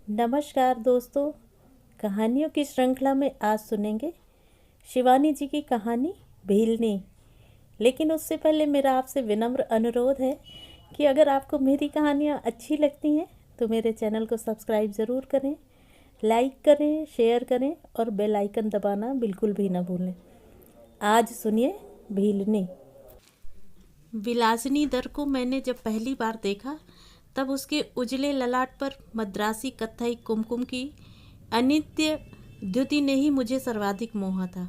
नमस्कार दोस्तों। कहानियों की श्रृंखला में आज सुनेंगे शिवानी जी की कहानी भीलनी। लेकिन उससे पहले मेरा आपसे विनम्र अनुरोध है कि अगर आपको मेरी कहानियाँ अच्छी लगती हैं तो मेरे चैनल को सब्सक्राइब ज़रूर करें, लाइक करें, शेयर करें और बेल आइकन दबाना बिल्कुल भी ना भूलें। आज सुनिए भीलनी। विलासिनी दर को मैंने जब पहली बार देखा तब उसके उजले ललाट पर मद्रासी कत्थई कुमकुम की अनित्य द्युति ने ही मुझे सर्वाधिक मोहा था।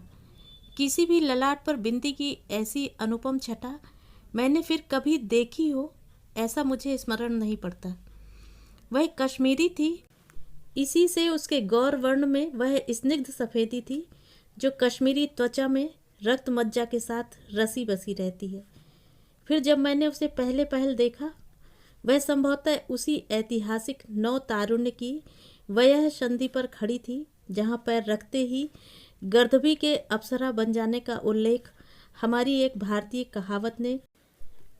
किसी भी ललाट पर बिंदी की ऐसी अनुपम छटा मैंने फिर कभी देखी हो ऐसा मुझे स्मरण नहीं पड़ता। वह कश्मीरी थी, इसी से उसके गौर वर्ण में वह स्निग्ध सफ़ेदी थी जो कश्मीरी त्वचा में रक्त मज्जा के साथ रसी बसी रहती है। फिर जब मैंने उसे पहले पहल देखा, वह संभवतः उसी ऐतिहासिक नौ तारुण्य की वयः संधि पर खड़ी थी जहाँ पैर रखते ही गर्दभी के अप्सरा बन जाने का उल्लेख हमारी एक भारतीय कहावत ने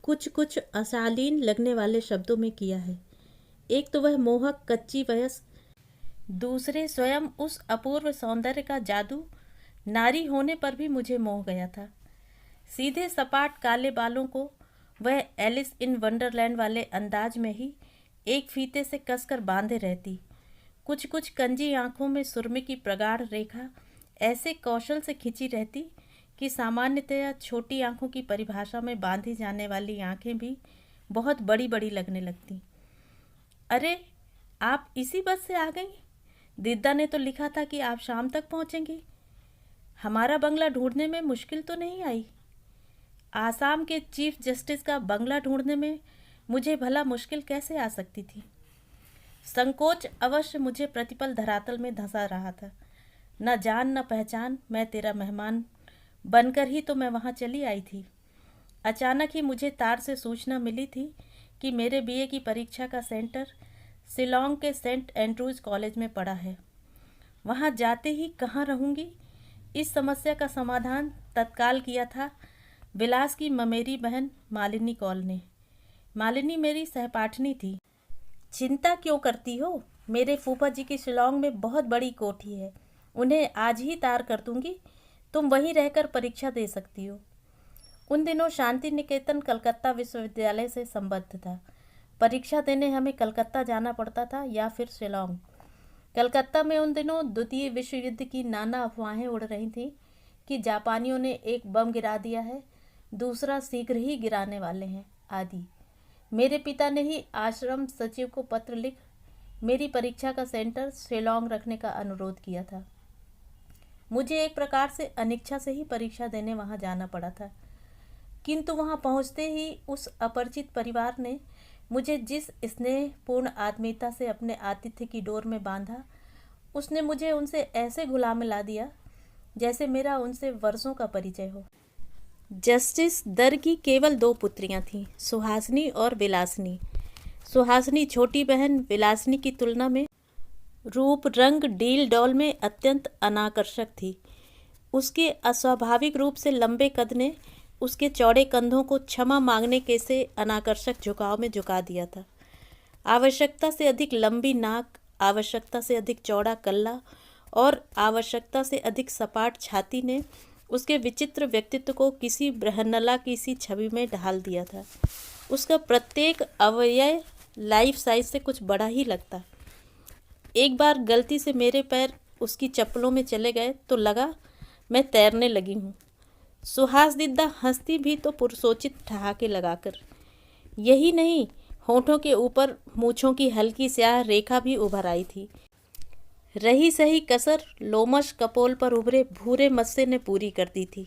कुछ कुछ अशालीन लगने वाले शब्दों में किया है। एक तो वह मोहक कच्ची वयस, दूसरे स्वयं उस अपूर्व सौंदर्य का जादू नारी होने पर भी मुझे मोह गया था। सीधे सपाट काले बालों को वह एलिस इन वंडरलैंड वाले अंदाज में ही एक फीते से कसकर बांधे रहती। कुछ कुछ कंजी आंखों में सुरमे की प्रगाढ़ रेखा ऐसे कौशल से खिंची रहती कि सामान्यतया छोटी आंखों की परिभाषा में बांधी जाने वाली आंखें भी बहुत बड़ी बड़ी लगने लगती। अरे, आप इसी बस से आ गई? दीदा ने तो लिखा था कि आप शाम तक पहुंचेंगी। हमारा बंगला ढूंढने में मुश्किल तो नहीं आई? आसाम के चीफ जस्टिस का बंगला ढूंढने में मुझे भला मुश्किल कैसे आ सकती थी? संकोच अवश्य मुझे प्रतिपल धरातल में धंसा रहा था। न जान न पहचान, मैं तेरा मेहमान बनकर ही तो मैं वहाँ चली आई थी। अचानक ही मुझे तार से सूचना मिली थी कि मेरे बीए की परीक्षा का सेंटर शिलोंग के सेंट एंड्रूज कॉलेज में पड़ा है। वहाँ जाते ही कहाँ रहूँगी, इस समस्या का समाधान तत्काल किया था विलास की ममेरी बहन मालिनी कौल ने। मालिनी मेरी सहपाठनी थी। चिंता क्यों करती हो? मेरे फूफा जी की शिलोंग में बहुत बड़ी कोठी है, उन्हें आज ही तार कर दूंगी। तुम वहीं रहकर परीक्षा दे सकती हो। उन दिनों शांति निकेतन कलकत्ता विश्वविद्यालय से संबद्ध था। परीक्षा देने हमें कलकत्ता जाना पड़ता था या फिर शिलोंग। कलकत्ता में उन दिनों द्वितीय विश्व युद्ध की नाना अफवाहें उड़ रही थीं कि जापानियों ने एक बम गिरा दिया है, दूसरा शीघ्र ही गिराने वाले हैं आदि। मेरे पिता ने ही आश्रम सचिव को पत्र लिख मेरी परीक्षा का सेंटर शिलोंग रखने का अनुरोध किया था। मुझे एक प्रकार से अनिच्छा से ही परीक्षा देने वहां जाना पड़ा था, किंतु वहां पहुंचते ही उस अपरिचित परिवार ने मुझे जिस स्नेहपूर्ण आत्मीयता से अपने आतिथ्य की डोर में बांधा, उसने मुझे उनसे ऐसे घुला मिला दिया जैसे मेरा उनसे वर्षों का परिचय हो। जस्टिस दर की केवल दो पुत्रियां थीं, सुहासिनी और विलासिनी। सुहासिनी छोटी बहन विलासिनी की तुलना में रूप रंग डील डॉल में अत्यंत अनाकर्षक थी। उसके अस्वाभाविक रूप से लंबे कद ने उसके चौड़े कंधों को क्षमा मांगने के से अनाकर्षक झुकाव में झुका दिया था। आवश्यकता से अधिक लंबी नाक, आवश्यकता से अधिक चौड़ा कल्ला और आवश्यकता से अधिक सपाट छाती ने उसके विचित्र व्यक्तित्व को किसी बृहन्नला की सी छवि में ढाल दिया था। उसका प्रत्येक अवयव लाइफ साइज से कुछ बड़ा ही लगता। एक बार गलती से मेरे पैर उसकी चप्पलों में चले गए तो लगा मैं तैरने लगी हूँ। सुहास दीदा हंसती भी तो पुरुषोचित ठहाके लगाकर। यही नहीं, होठों के ऊपर मूँछों की हल्की स्याह रेखा भी उभर आई थी। रही सही कसर लोमश कपोल पर उभरे भूरे मस्से ने पूरी कर दी थी।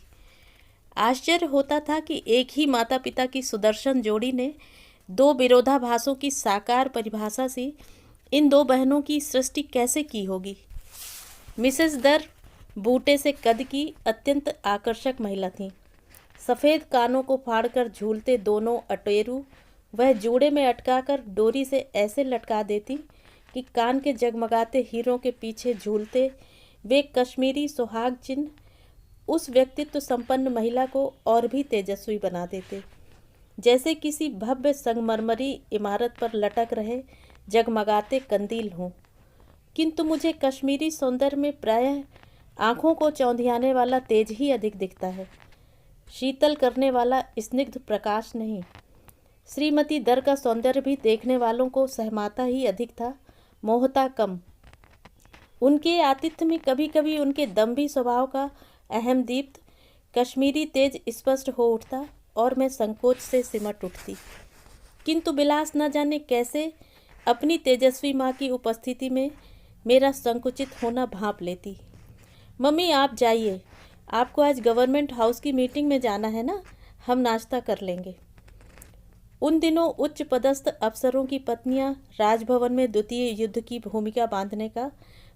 आश्चर्य होता था कि एक ही माता पिता की सुदर्शन जोड़ी ने दो विरोधाभासों की साकार परिभाषा सी इन दो बहनों की सृष्टि कैसे की होगी। मिसेस दर बूटे से कद की अत्यंत आकर्षक महिला थीं। सफ़ेद कानों को फाड़कर झूलते दोनों अटेरू वह जूड़े में अटकाकर डोरी से ऐसे लटका देती कि कान के जगमगाते हीरों के पीछे झूलते वे कश्मीरी सुहाग चिन्ह उस व्यक्तित्व संपन्न महिला को और भी तेजस्वी बना देते, जैसे किसी भव्य संगमरमरी इमारत पर लटक रहे जगमगाते कंदील हों। किंतु मुझे कश्मीरी सौंदर्य में प्रायः आँखों को चौंधियाने वाला तेज ही अधिक दिखता है, शीतल करने वाला स्निग्ध प्रकाश नहीं। श्रीमती दर का सौंदर्य भी देखने वालों को सहमाता ही अधिक था, मोहता कम। उनके आतिथ्य में कभी कभी उनके दम्भी स्वभाव का अहम दीप्त कश्मीरी तेज स्पष्ट हो उठता और मैं संकोच से सिमट उठती। किंतु विलास न जाने कैसे अपनी तेजस्वी माँ की उपस्थिति में मेरा संकुचित होना भांप लेती। मम्मी आप जाइए, आपको आज गवर्नमेंट हाउस की मीटिंग में जाना है ना, हम नाश्ता कर लेंगे। उन दिनों उच्च पदस्थ अफसरों की पत्नियां राजभवन में द्वितीय युद्ध की भूमिका बांधने का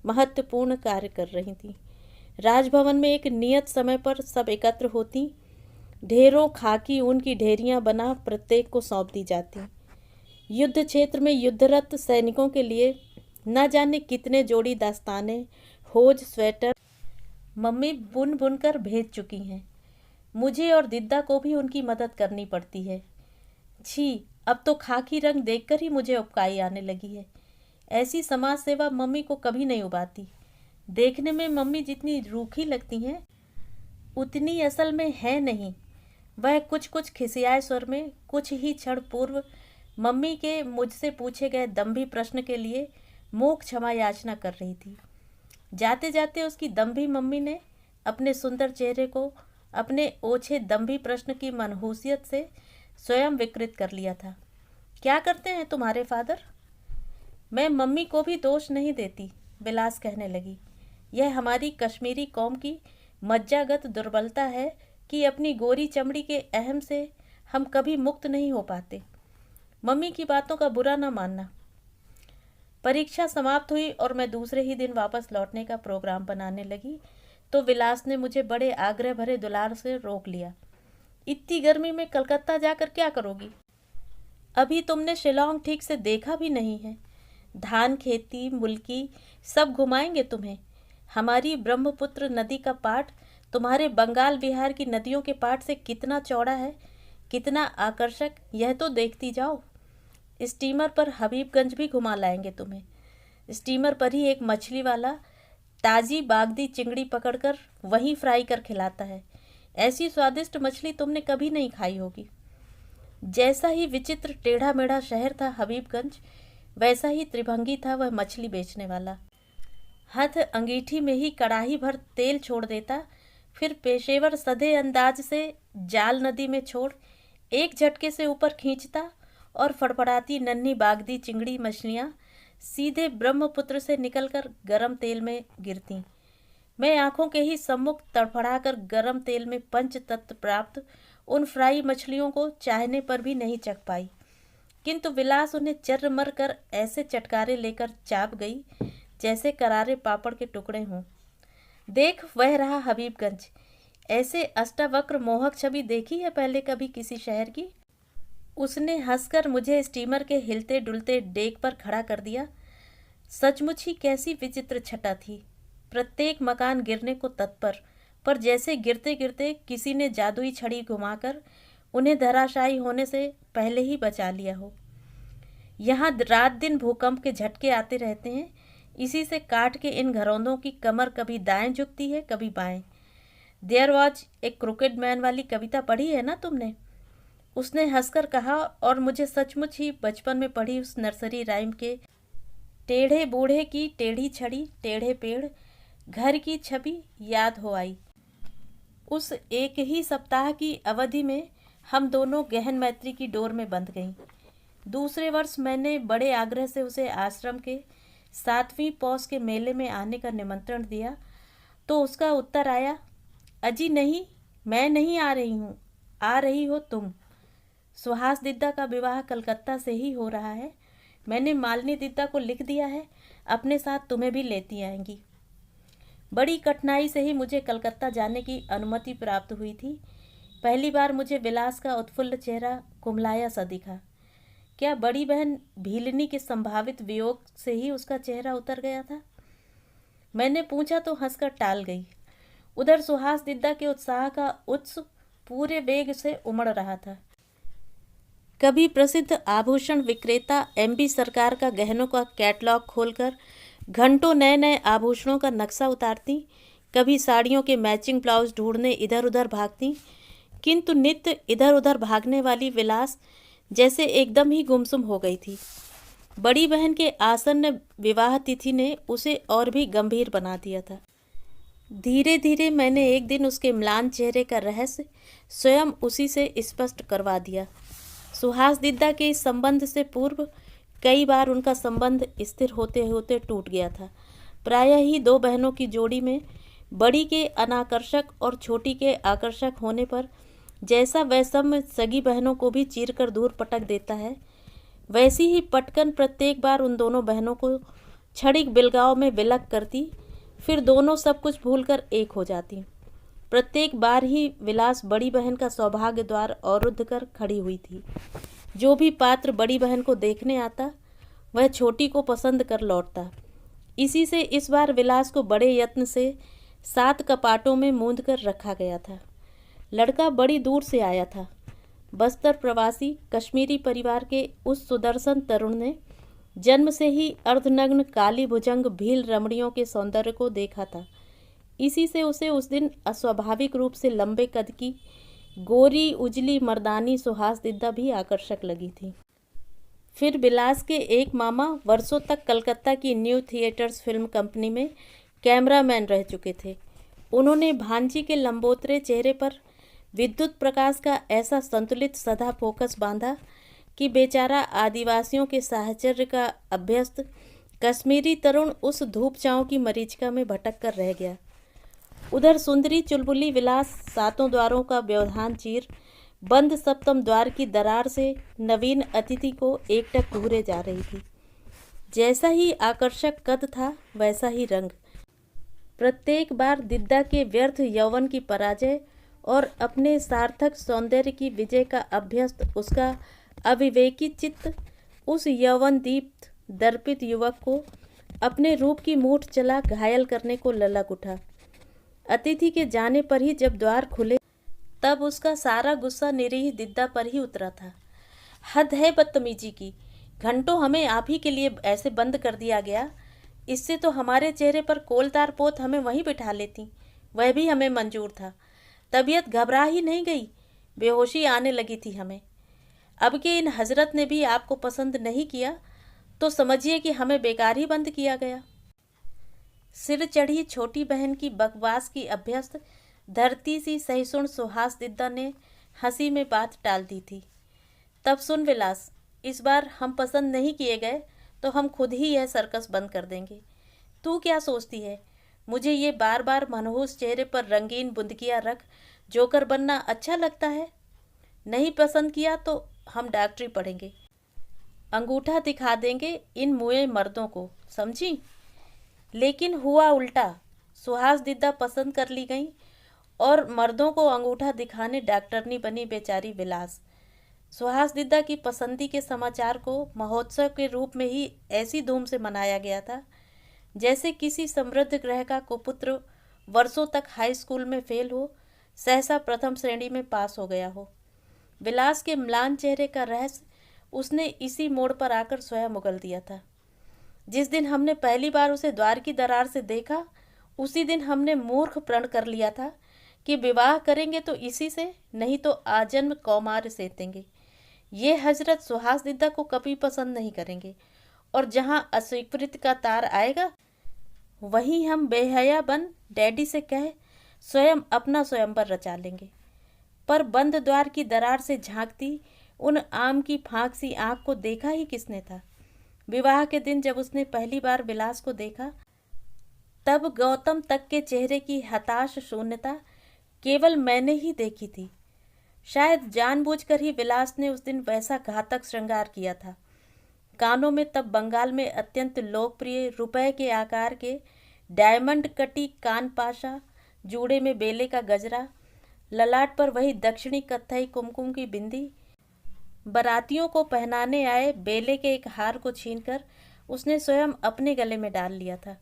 महत्वपूर्ण कार्य कर रही थीं। राजभवन में एक नियत समय पर सब एकत्र होती, ढेरों खाकी ऊन की ढेरियां बना प्रत्येक को सौंप दी जाती। युद्ध क्षेत्र में युद्धरत सैनिकों के लिए न जाने कितने जोड़ी दास्ताने, होज, स्वेटर मम्मी बुन बुन कर भेज चुकी हैं। मुझे और दिद्दा को भी उनकी मदद करनी पड़ती है। छी, अब तो खाकी रंग देखकर ही मुझे उपकाई आने लगी है। ऐसी समाज सेवा मम्मी को कभी नहीं उबाती। देखने में मम्मी जितनी रूखी लगती हैं उतनी असल में है नहीं। वह कुछ कुछ खिसियाए स्वर में कुछ ही क्षण पूर्व मम्मी के मुझसे पूछे गए दम्भी प्रश्न के लिए मूक क्षमा याचना कर रही थी। जाते जाते उसकी दम्भी मम्मी ने अपने सुंदर चेहरे को अपने ओछे दम्भी प्रश्न की मनहूसियत से स्वयं विकृत कर लिया था। क्या करते हैं तुम्हारे फादर? मैं मम्मी को भी दोष नहीं देती, विलास कहने लगी। यह हमारी कश्मीरी कौम की मज्जागत दुर्बलता है कि अपनी गोरी चमड़ी के अहम से हम कभी मुक्त नहीं हो पाते। मम्मी की बातों का बुरा न मानना। परीक्षा समाप्त हुई और मैं दूसरे ही दिन वापस लौटने का प्रोग्राम बनाने लगी तो विलास ने मुझे बड़े आग्रह भरे दुलार से रोक लिया। इतनी गर्मी में कलकत्ता जाकर क्या करोगी? अभी तुमने शिलोंग ठीक से देखा भी नहीं है। धान खेती, मुल्की सब घुमाएंगे तुम्हें। हमारी ब्रह्मपुत्र नदी का पाट तुम्हारे बंगाल विहार की नदियों के पाट से कितना चौड़ा है, कितना आकर्षक, यह तो देखती जाओ। स्टीमर पर हबीबगंज भी घुमा लाएंगे तुम्हें। स्टीमर पर ही एक मछली वाला ताज़ी बागदी चिंगड़ी पकड़कर वहीं फ्राई कर खिलाता है। ऐसी स्वादिष्ट मछली तुमने कभी नहीं खाई होगी। जैसा ही विचित्र टेढ़ा मेढ़ा शहर था हबीबगंज, वैसा ही त्रिभंगी था वह मछली बेचने वाला। हथ अंगीठी में ही कड़ाही भर तेल छोड़ देता, फिर पेशेवर सधे अंदाज से जाल नदी में छोड़ एक झटके से ऊपर खींचता और फड़फड़ाती नन्ही बागदी चिंगड़ी मछलियाँ सीधे ब्रह्मपुत्र से निकलकर गरम तेल में गिरती। मैं आंखों के ही सम्मुख तड़फड़ाकर गरम तेल में पंच तत्व प्राप्त उन फ्राई मछलियों को चाहने पर भी नहीं चख पाई, किंतु विलास उन्हें चर्रमर कर ऐसे चटकारे लेकर चाप गई जैसे करारे पापड़ के टुकड़े हों। देख, वह रहा हबीबगंज। ऐसे अष्टावक्र मोहक छवि देखी है पहले कभी किसी शहर की? उसने हंसकर मुझे स्टीमर के हिलते डुलते डेक पर खड़ा कर दिया। सचमुच ही कैसी विचित्र छटा थी। प्रत्येक मकान गिरने को तत्पर, पर जैसे गिरते गिरते किसी ने जादुई छड़ी घुमाकर उन्हें धराशायी होने से पहले ही बचा लिया हो। यहाँ रात दिन भूकंप के झटके आते रहते हैं। इसी से काट के इन घरौंदों की कमर कभी दाएं झुकती है, कभी बाएं। There was a crooked man वाली कविता पढ़ी है ना तुमने? उसने हंसकर कहा और मुझे सचमुच ही बचपन में पढ़ी उस नर्सरी राइम के टेढ़े बूढ़े की टेढ़ी छड़ी, टेढ़े पेड़, घर की छवि याद हो आई। उस एक ही सप्ताह की अवधि में हम दोनों गहन मैत्री की डोर में बंध गईं। दूसरे वर्ष मैंने बड़े आग्रह से उसे आश्रम के 7वीं पौष के मेले में आने का निमंत्रण दिया तो उसका उत्तर आया, अजी नहीं, मैं नहीं आ रही हूँ, आ रही हो तुम। सुहास दिद्दा का विवाह कलकत्ता से ही हो रहा है। मैंने मालिनी दिद्दा को लिख दिया है, अपने साथ तुम्हें भी लेती आएंगी। बड़ी कठिनाई से ही मुझे कलकत्ता जाने की अनुमति प्राप्त हुई थी। पहली बार मुझे विलास का उत्फुल्ल चेहरा कुम्हलाया सा दिखा। क्या बड़ी बहन भीलनी के संभावित वियोग से ही उसका चेहरा उतर गया था? मैंने पूछा तो हंसकर टाल गई। उधर सुहास दिद्दा के उत्साह का उत्स पूरे वेग से उमड़ रहा था। कभी प्रसिद्ध आभूषण विक्रेता एमबी सरकार का गहनों का कैटलॉग खोलकर घंटों नए नए आभूषणों का नक्शा उतारती, कभी साड़ियों के मैचिंग ब्लाउज ढूंढने इधर उधर भागती, किंतु नित्य इधर उधर भागने वाली विलास जैसे एकदम ही गुमसुम हो गई थी। बड़ी बहन के आसन्न विवाह तिथि ने उसे और भी गंभीर बना दिया था। धीरे धीरे मैंने एक दिन उसके म्लान चेहरे का रहस्य स्वयं उसी से स्पष्ट करवा दिया। सुहास दिद्दा के इस संबंध से पूर्व कई बार उनका संबंध स्थिर होते होते टूट गया था। प्रायः ही दो बहनों की जोड़ी में बड़ी के अनाकर्षक और छोटी के आकर्षक होने पर जैसा वैषम्य सगी बहनों को भी चीरकर दूर पटक देता है, वैसी ही पटकन प्रत्येक बार उन दोनों बहनों को क्षणिक बिलगाव में विलग करती, फिर दोनों सब कुछ भूलकर एक हो जाती। प्रत्येक बार ही विलास बड़ी बहन का सौभाग्य द्वार अवरुद्ध कर खड़ी हुई थी। जो भी पात्र बड़ी बहन को देखने आता वह छोटी को पसंद कर लौटता। इसी से इस बार विलास को बड़े यत्न से 7 कपाटों में मूंद कर रखा गया था। लड़का बड़ी दूर से आया था। बस्तर प्रवासी कश्मीरी परिवार के उस सुदर्शन तरुण ने जन्म से ही अर्धनग्न काली भुजंग भील रमणियों के सौंदर्य को देखा था। इसी से उसे उस दिन अस्वाभाविक रूप से लंबे कद की गोरी उजली मर्दानी सुहास दिद्दा भी आकर्षक लगी थी। फिर विलास के एक मामा वर्षों तक कलकत्ता की न्यू थिएटर्स फिल्म कंपनी में कैमरामैन रह चुके थे। उन्होंने भांजी के लंबोतरे चेहरे पर विद्युत प्रकाश का ऐसा संतुलित सदा फोकस बांधा कि बेचारा आदिवासियों के साहचर्य का अभ्यस्त कश्मीरी तरुण उस धूप छांव की मरीचिका में भटक कर रह गया। उधर सुंदरी चुलबुली विलास 7 द्वारों का व्यवधान चीर बंद सप्तम द्वार की दरार से नवीन अतिथि को एकटक घूरे जा रही थी। जैसा ही आकर्षक कद था वैसा ही रंग। प्रत्येक बार दिद्दा के व्यर्थ यौवन की पराजय और अपने सार्थक सौंदर्य की विजय का अभ्यस्त उसका अविवेकी चित्त उस यौवन दीप्त दर्पित युवक को अपने रूप की मूठ चला घायल करने को ललक उठा। अतिथि के जाने पर ही जब द्वार खुले तब उसका सारा गुस्सा निरीह दिद्दा पर ही उतरा था। हद है बदतमीजी की, घंटों हमें आप ही के लिए ऐसे बंद कर दिया गया। इससे तो हमारे चेहरे पर कोलतार पोत हमें वहीं बिठा लेती, वह भी हमें मंजूर था। तबीयत घबरा ही नहीं गई, बेहोशी आने लगी थी हमें। अब के इन हजरत ने भी आपको पसंद नहीं किया तो समझिए कि हमें बेकार ही बंद किया गया। सिर चढ़ी छोटी बहन की बकवास की अभ्यस्त धरती सी सहिष्णु सुहास दिद्दा ने हंसी में बात टाल दी थी। तब सुन विलास, इस बार हम पसंद नहीं किए गए तो हम खुद ही यह सर्कस बंद कर देंगे। तू क्या सोचती है, मुझे ये बार बार मनहूस चेहरे पर रंगीन बुंदकियाँ रख जोकर बनना अच्छा लगता है? नहीं पसंद किया तो हम डॉक्टरी पढ़ेंगे, अंगूठा दिखा देंगे इन मुए मर्दों को, समझी? लेकिन हुआ उल्टा। सुहास दिद्दा पसंद कर ली गई और मर्दों को अंगूठा दिखाने डॉक्टरनी बनी बेचारी विलास। सुहास दिद्दा की पसंदी के समाचार को महोत्सव के रूप में ही ऐसी धूम से मनाया गया था जैसे किसी समृद्ध ग्रह का कुपुत्र वर्षों तक हाई स्कूल में फेल हो सहसा प्रथम श्रेणी में पास हो गया हो। विलास के म्लान चेहरे का रहस्य उसने इसी मोड़ पर आकर स्वयं उगल दिया था। जिस दिन हमने पहली बार उसे द्वार की दरार से देखा उसी दिन हमने मूर्ख प्रण कर लिया था कि विवाह करेंगे तो इसी से, नहीं तो आजन्म कौमार सेतेंगे। ये हजरत सुहास दिद्दा को कभी पसंद नहीं करेंगे और जहाँ अस्वीकृति का तार आएगा वहीं हम बेहया बन डैडी से कह स्वयं अपना स्वयंवर रचा लेंगे। पर बंद द्वार की दरार से झांकती उन आम की फांक सी आंख को देखा ही किसने था? विवाह के दिन जब उसने पहली बार विलास को देखा तब गौतम तक के चेहरे की हताश शून्यता केवल मैंने ही देखी थी। शायद जानबूझकर ही विलास ने उस दिन वैसा घातक श्रृंगार किया था। कानों में तब बंगाल में अत्यंत लोकप्रिय रुपए के आकार के डायमंड कटी कान पाशा, जूड़े में बेले का गजरा, ललाट पर वही दक्षिणी कत्थई कुमकुम की बिंदी। बारातियों को पहनाने आए बेले के एक हार को छीनकर उसने स्वयं अपने गले में डाल लिया था।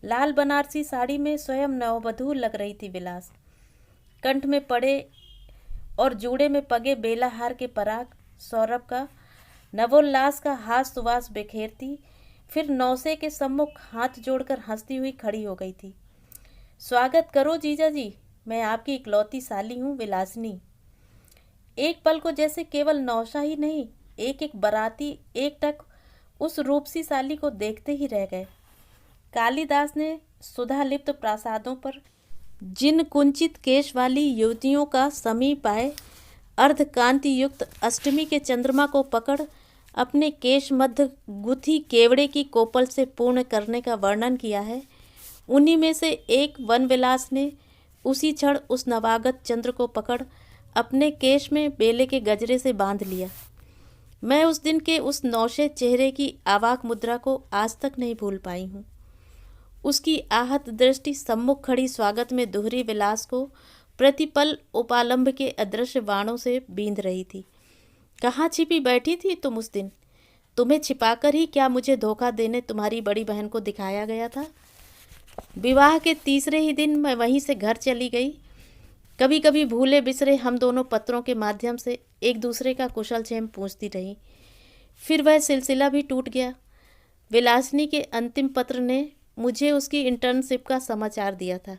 लाल बनारसी साड़ी में स्वयं नववधू लग रही थी विलास। कंठ में पड़े और जूड़े में पगे बेला हार के पराग सौरभ का नवोल्लास का हाथ सुवास बिखेरती, फिर नौसे के सम्मुख हाथ जोड़कर हंसती हुई खड़ी हो गई थी। स्वागत करो जीजा जी, मैं आपकी इकलौती साली हूँ विलासिनी। एक पल को जैसे केवल नौशा ही नहीं, एक एक बाराती एकटक उस रूपसी साली को देखते ही रह गए। कालिदास ने सुधा लिप्त प्रासादों पर जिन कुंचित केश वाली युवतियों का समीप आए अर्धकांति युक्त अष्टमी के चंद्रमा को पकड़ अपने केश मध्य गुथी केवड़े की कोपल से पूर्ण करने का वर्णन किया है, उन्हीं में से एक वनविलास ने उसी क्षण उस नवागत चंद्र को पकड़ अपने केश में बेले के गजरे से बांध लिया। मैं उस दिन के उस नौशे चेहरे की आवाक मुद्रा को आज तक नहीं भूल पाई हूँ। उसकी आहत दृष्टि सम्मुख खड़ी स्वागत में दोहरी विलास को प्रतिपल उपालंब के अदृश्य बाणों से बींध रही थी। कहाँ छिपी बैठी थी तुम उस दिन? तुम्हें छिपाकर ही क्या मुझे धोखा देने तुम्हारी बड़ी बहन को दिखाया गया था? विवाह के तीसरे ही दिन मैं वहीं से घर चली गई। कभी कभी भूले बिसरे हम दोनों पत्रों के माध्यम से एक दूसरे का कुशल क्षेम पूछती रही। फिर वह सिलसिला भी टूट गया। विलासिनी के अंतिम पत्र ने मुझे उसकी इंटर्नशिप का समाचार दिया था।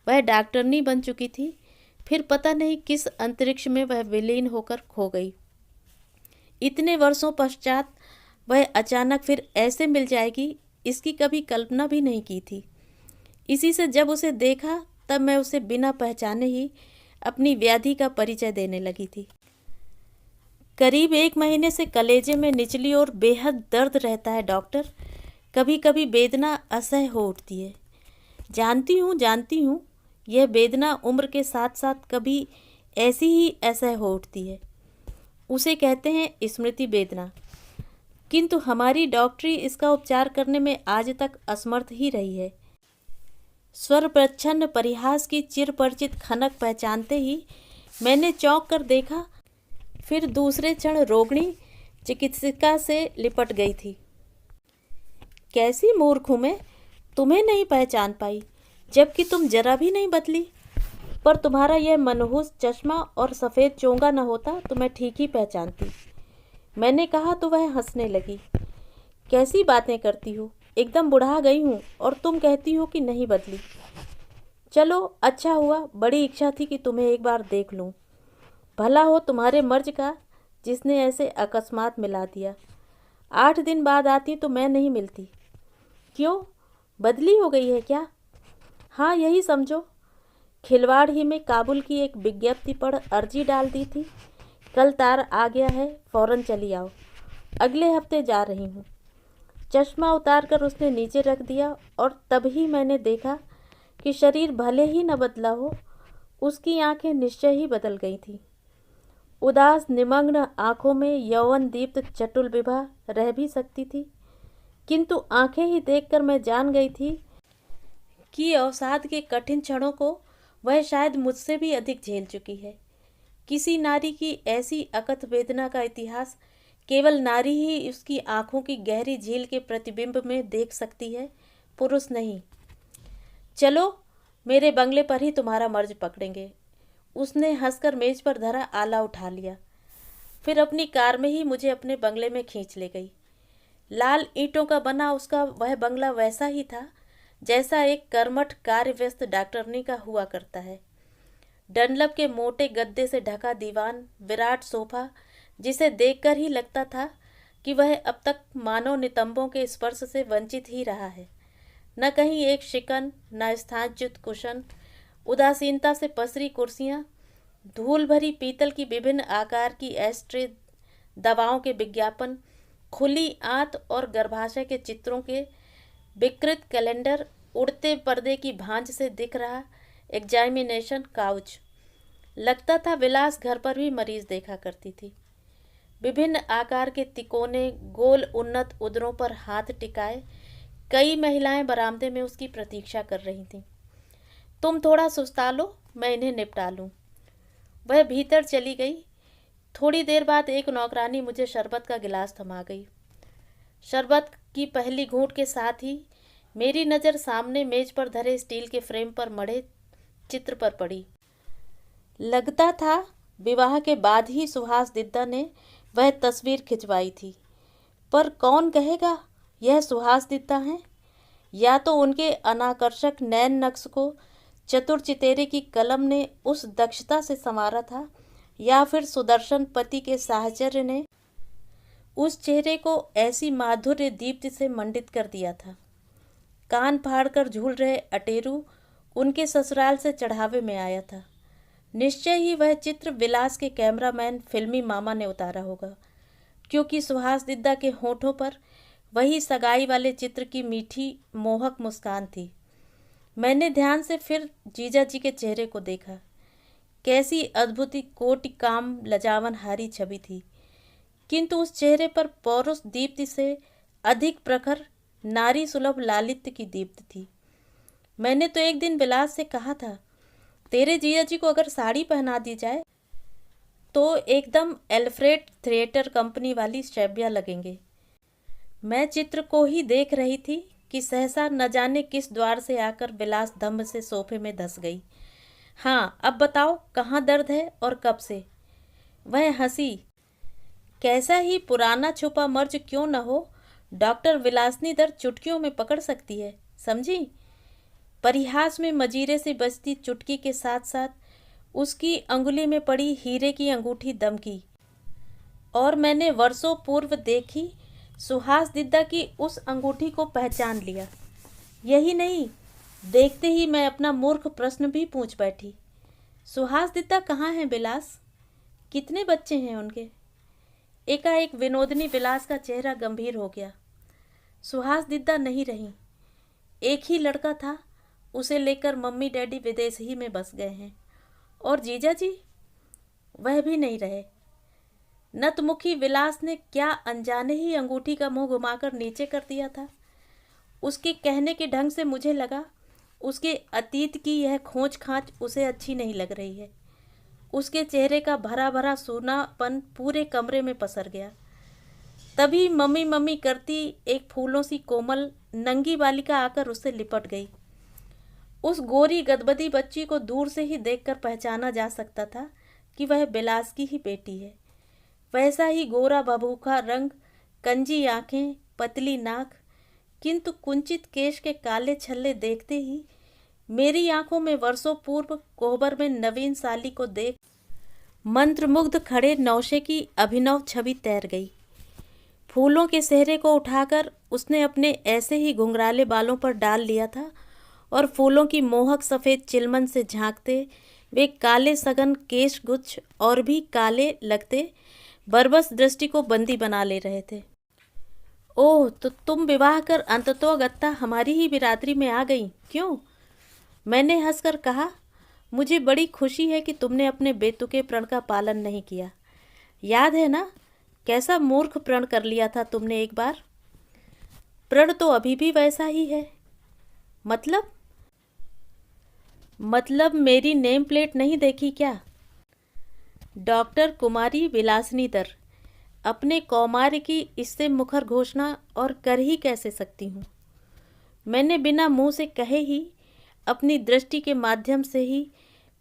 वह डॉक्टरनी बन चुकी थी। फिर पता नहीं किस अंतरिक्ष में वह विलीन होकर खो गई। इतने वर्षों पश्चात वह अचानक फिर ऐसे मिल जाएगी, इसकी कभी कल्पना भी नहीं की थी। इसी से जब उसे देखा तब मैं उसे बिना पहचाने ही अपनी व्याधि का परिचय देने लगी थी। करीब 1 महीने से कलेजे में निचली ओर बेहद दर्द रहता है डॉक्टर। कभी कभी वेदना असह्य हो उठती है। जानती हूँ यह वेदना उम्र के साथ साथ कभी ऐसी ही असह्य हो उठती है। उसे कहते हैं स्मृति वेदना। किंतु हमारी डॉक्टरी इसका उपचार करने में आज तक असमर्थ ही रही है। स्वर प्रच्छन्न परिहास की चिरपरिचित खनक पहचानते ही मैंने चौंक कर देखा, फिर दूसरे क्षण रोगिणी चिकित्सिका से लिपट गई थी। कैसी मूर्ख हूँ मैं, तुम्हें नहीं पहचान पाई, जबकि तुम जरा भी नहीं बदली। पर तुम्हारा यह मनहूस चश्मा और सफ़ेद चोंगा न होता तो मैं ठीक ही पहचानती। मैंने कहा तो वह हंसने लगी। कैसी बातें करती हो, एकदम बुढ़ा गई हूँ और तुम कहती हो कि नहीं बदली। चलो अच्छा हुआ, बड़ी इच्छा थी कि तुम्हें एक बार देख लूँ। भला हो तुम्हारे मर्ज का जिसने ऐसे अकस्मात मिला दिया। 8 दिन बाद आती तो मैं नहीं मिलती। क्यों, बदली हो गई है क्या? हाँ यही समझो। खिलवाड़ ही में काबुल की एक विज्ञप्ति पढ़ अर्जी डाल दी थी। कल तार आ गया है, फौरन चली आओ। अगले हफ्ते जा रही हूँ। चश्मा उतारकर उसने नीचे रख दिया और तभी मैंने देखा कि शरीर भले ही न बदला हो, उसकी आंखें निश्चय ही बदल गई थीं। उदास निमग्न आँखों में यौवन दीप्त चटुल विभा रह भी सकती थी, किंतु आंखें ही देखकर मैं जान गई थी कि अवसाद के कठिन क्षणों को वह शायद मुझसे भी अधिक झेल चुकी है। किसी नारी की ऐसी अकथ वेदना का इतिहास केवल नारी ही उसकी आंखों की गहरी झील के प्रतिबिंब में देख सकती है, पुरुष नहीं। चलो मेरे बंगले पर ही तुम्हारा मर्ज पकड़ेंगे। उसने हंसकर मेज पर धरा आला उठा लिया, फिर अपनी कार में ही मुझे अपने बंगले में खींच ले गई। लाल ईंटों का बना उसका वह बंगला वैसा ही था जैसा एक कर्मठ कार्य व्यस्त डॉक्टरनी का हुआ करता है। डनलप के मोटे गद्दे से ढका दीवान, विराट सोफा जिसे देखकर ही लगता था कि वह अब तक मानव नितंबों के स्पर्श से वंचित ही रहा है। न कहीं एक शिकन, न स्थानच्युत कुशन, उदासीनता से पसरी कुर्सियाँ, धूल भरी पीतल की विभिन्न आकार की एस्ट्रे, दवाओं के विज्ञापन, खुली आंत और गर्भाशय के चित्रों के विकृत कैलेंडर, उड़ते पर्दे की भांज से दिख रहा एग्जामिनेशन काउच। लगता था विलास घर पर भी मरीज देखा करती थी। विभिन्न आकार के तिकोने गोल उन्नत उदरों पर हाथ टिकाए कई महिलाएं बरामदे में उसकी प्रतीक्षा कर रही थीं। तुम थोड़ा सुस्ता लो, मैं इन्हें निपटा लूँ। वह भीतर चली गई। थोड़ी देर बाद एक नौकरानी मुझे शरबत का गिलास थमा गई। शरबत की पहली घूंट के साथ ही मेरी नज़र सामने मेज पर धरे स्टील के फ्रेम पर मढ़े चित्र पर पड़ी। लगता था विवाह के बाद ही सुहास दिद्दा ने वह तस्वीर खिंचवाई थी। पर कौन कहेगा यह सुहास दीदा हैं? या तो उनके अनाकर्षक नैन नक्श को चतुर चितेरे की कलम ने उस दक्षता से संवारा था, या फिर सुदर्शन पति के साहचर्य ने उस चेहरे को ऐसी माधुर्य दीप्ति से मंडित कर दिया था। कान फाड़ कर झूल रहे अटेरू उनके ससुराल से चढ़ावे में आया था। निश्चय ही वह चित्र विलास के कैमरामैन फिल्मी मामा ने उतारा होगा, क्योंकि सुहास दीदा के होठों पर वही सगाई वाले चित्र की मीठी मोहक मुस्कान थी। मैंने ध्यान से फिर जीजा जी के चेहरे को देखा। कैसी अद्भुत कोटि काम लजावन हारी छवि थी, किंतु उस चेहरे पर पौरुष दीप्ति से अधिक प्रखर नारी सुलभ लालित्य की दीप्ति थी। मैंने तो एक दिन विलास से कहा था, तेरे जीजा जी को अगर साड़ी पहना दी जाए तो एकदम एल्फ्रेड थिएटर कंपनी वाली शैब्या लगेंगे। मैं चित्र को ही देख रही थी कि सहसा न जाने किस द्वार से आकर विलास दम्भ से सोफे में धंस गई। हाँ, अब बताओ कहाँ दर्द है और कब से? वह हंसी। कैसा ही पुराना छुपा मर्ज क्यों न हो, डॉक्टर विलासनी दर्द चुटकियों में पकड़ सकती है, समझी? परिहास में मजीरे से बजती चुटकी के साथ साथ उसकी अंगुली में पड़ी हीरे की अंगूठी दमकी, और मैंने वर्षों पूर्व देखी सुहास दीदा की उस अंगूठी को पहचान लिया। यही नहीं, देखते ही मैं अपना मूर्ख प्रश्न भी पूछ बैठी, सुहास दीदा कहाँ हैं विलास? कितने बच्चे हैं उनके? एकाएक विनोदनी विलास का चेहरा गंभीर हो गया। सुहास दीदा नहीं रही। एक ही लड़का था, उसे लेकर मम्मी डैडी विदेश ही में बस गए हैं। और जीजा जी? वह भी नहीं रहे। नतमुखी विलास ने क्या अनजाने ही अंगूठी का मुंह घुमाकर नीचे कर दिया था। उसके कहने के ढंग से मुझे लगा उसके अतीत की यह खोज खांच उसे अच्छी नहीं लग रही है। उसके चेहरे का भरा भरा सूनापन पूरे कमरे में पसर गया। तभी मम्मी मम्मी करती एक फूलों सी कोमल नंगी बालिका आकर उससे लिपट गई। उस गोरी गदबदी बच्ची को दूर से ही देखकर पहचाना जा सकता था कि वह बिलास की ही बेटी है। वैसा ही गोरा भभूखा रंग, कंजी आंखें, पतली नाक, किंतु कुंचित केश के काले छल्ले देखते ही मेरी आंखों में वर्षों पूर्व कोहबर में नवीन साली को देख मंत्रमुग्ध खड़े नौशे की अभिनव छवि तैर गई। फूलों के सेहरे को उठाकर उसने अपने ऐसे ही घुंघराले बालों पर डाल लिया था, और फूलों की मोहक सफ़ेद चिलमन से झांकते वे काले सघन केश गुच्छ और भी काले लगते बरबस दृष्टि को बंदी बना ले रहे थे। ओह, तो तुम विवाह कर अंततोगत्ता हमारी ही बिरादरी में आ गई, क्यों? मैंने हंसकर कहा, मुझे बड़ी खुशी है कि तुमने अपने बेतुके प्रण का पालन नहीं किया। याद है ना, कैसा मूर्ख प्रण कर लिया था तुमने एक बार? प्रण तो अभी भी वैसा ही है। मतलब मेरी नेम प्लेट नहीं देखी क्या? डॉक्टर कुमारी विलासनीदर। अपने कौमार्य की इससे मुखर घोषणा और कर ही कैसे सकती हूँ? मैंने बिना मुंह से कहे ही अपनी दृष्टि के माध्यम से ही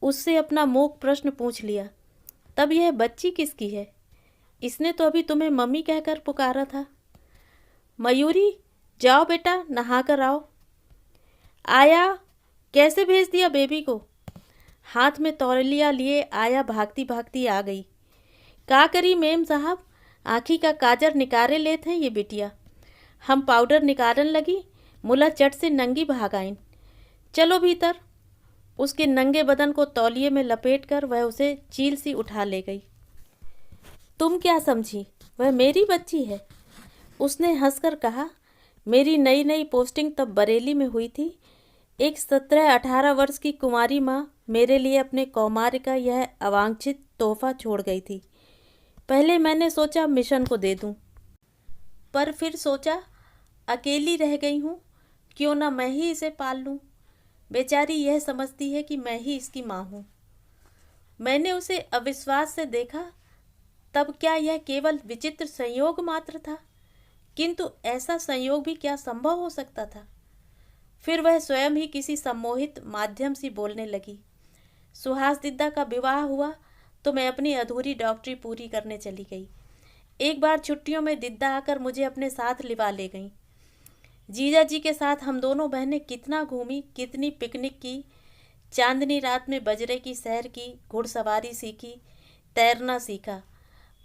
उससे अपना मूक प्रश्न पूछ लिया, तब यह बच्ची किसकी है? इसने तो अभी तुम्हें मम्मी कहकर पुकारा था। मयूरी, जाओ बेटा, नहा कर आओ। आया, कैसे भेज दिया बेबी को? हाथ में तौलिया लिए आया भागती भागती आ गई। का करी मेम साहब, आँखी का काजर निकारे लेत हैं ये बिटिया। हम पाउडर निकारन लगी, मुला चट से नंगी भाग आईन। चलो भीतर। उसके नंगे बदन को तौलिए में लपेटकर वह उसे चील सी उठा ले गई। तुम क्या समझी, वह मेरी बच्ची है? उसने हंसकर कहा। मेरी नई नई पोस्टिंग तब बरेली में हुई थी। एक 17-18 वर्ष की कुंवारी माँ मेरे लिए अपने कौमार्य का यह अवांछित तोहफा छोड़ गई थी। पहले मैंने सोचा मिशन को दे दूं, पर फिर सोचा अकेली रह गई हूँ, क्यों ना मैं ही इसे पाल लूँ। बेचारी यह समझती है कि मैं ही इसकी माँ हूँ। मैंने उसे अविश्वास से देखा। तब क्या यह केवल विचित्र संयोग मात्र था? किंतु ऐसा संयोग भी क्या संभव हो सकता था? फिर वह स्वयं ही किसी सम्मोहित माध्यम से बोलने लगी। सुहास दीदा का विवाह हुआ तो मैं अपनी अधूरी डॉक्टरी पूरी करने चली गई। एक बार छुट्टियों में दिद्दा आकर मुझे अपने साथ लिवा ले गईं। जीजा जी के साथ हम दोनों बहनें कितना घूमी, कितनी पिकनिक की, चांदनी रात में बजरे की सैर की, घुड़सवारी सीखी, तैरना सीखा।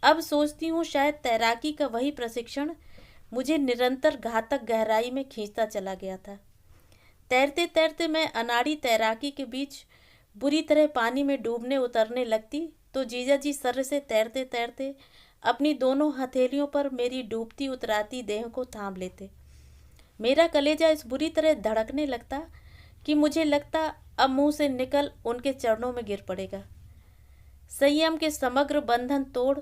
अब सोचती हूँ शायद तैराकी का वही प्रशिक्षण मुझे निरंतर घातक गहराई में खींचता चला गया था। तैरते तैरते मैं अनाड़ी तैराकी के बीच बुरी तरह पानी में डूबने उतरने लगती तो जीजा जी सर से तैरते तैरते अपनी दोनों हथेलियों पर मेरी डूबती उतराती देह को थाम लेते। मेरा कलेजा इस बुरी तरह धड़कने लगता कि मुझे लगता अब मुंह से निकल उनके चरणों में गिर पड़ेगा। संयम के समग्र बंधन तोड़